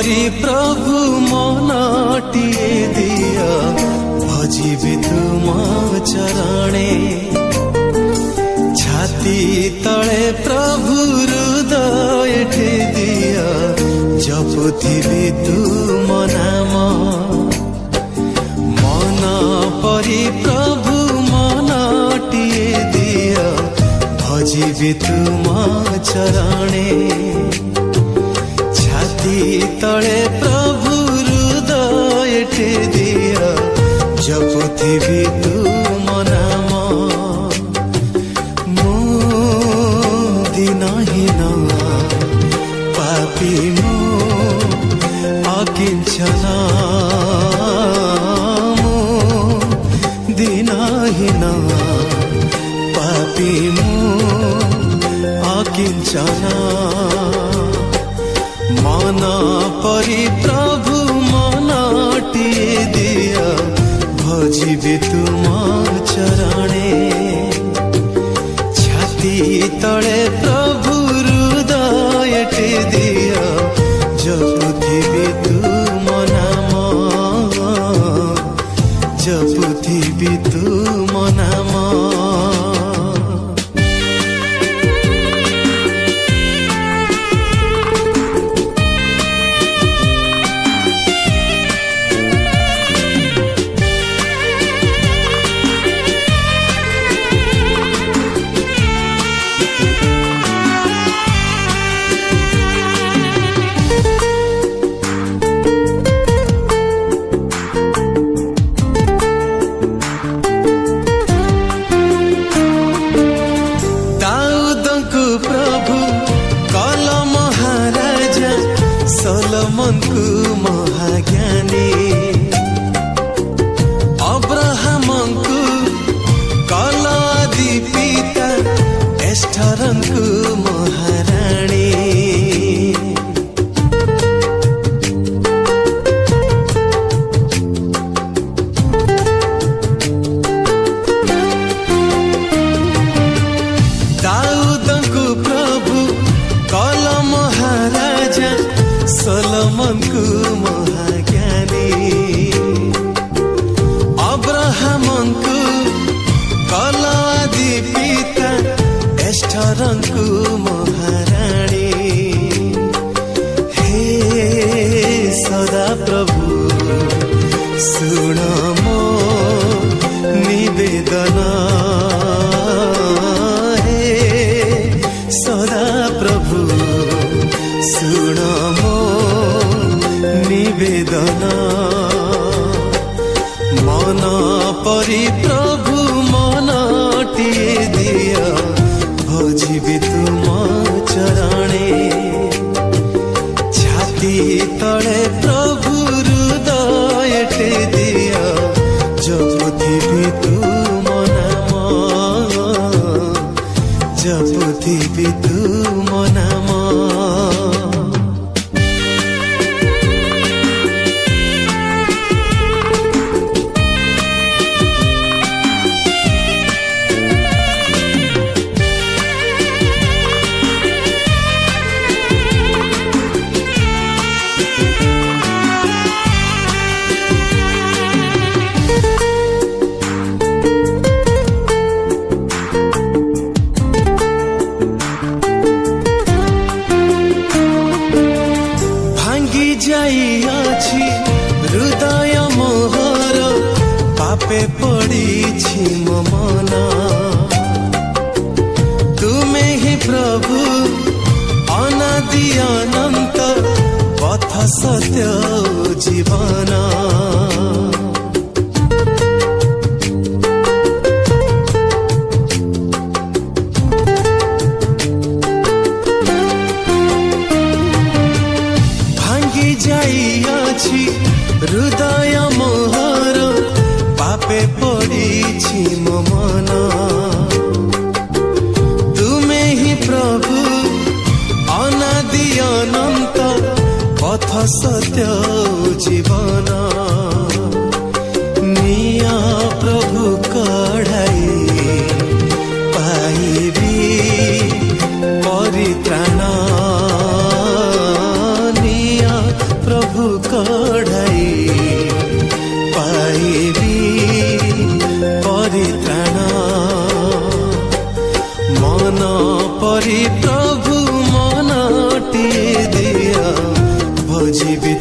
परी प्रभु मनटिए दिया भजिबी तुम चरणे छाती तले प्रभु हृदय दिया जपुथिबी तुम नाम मन परी प्रभु मनटिए दिया भजिबी तुम चरणे छाती तले प्रभु हृदय दिया जपुथिबी तुम नाम मो दिनहीन पापी मो अकिंचन मो दिनहीन पापी मो अकिंचन मन परी प्रभु मनटिए दिया भजिबी तुम चरणे छाती तले प्रभु हृदय दिया जपुथिबी तुम नाम जपुथिबी तुम नाम सोलोमन को महाज्ञानी अब्राहम को कल आदि पिता एस्थरन को महारानी दाऊद को प्रभु कल महाराजा सोलोमन को महाज्ञानी अब्राहम को कल आदि पिता एस्थरन को महारानी हे सदा प्रभु सुन मो निवेदन हे सदा प्रभु सुन मो निवेदन मन परी प्रभु मनटिए दिया भजिबी तुम चरणे छाती तले प्रभु हृदय दिया जपुथिबी तुम नाम जपुथिबी तुम नाम हृदय मोहर पापे पड़ी मो मन तुमे ही प्रभु अनादि अनंत पथ सत्य जीवन भांगी जाइयाछि हृदय मोहर पापे पड़ी मो मन तुमे ही प्रभु अनादि अनंत पथ सत्य जीवन परी प्रभु मनटिए दिया भजिबी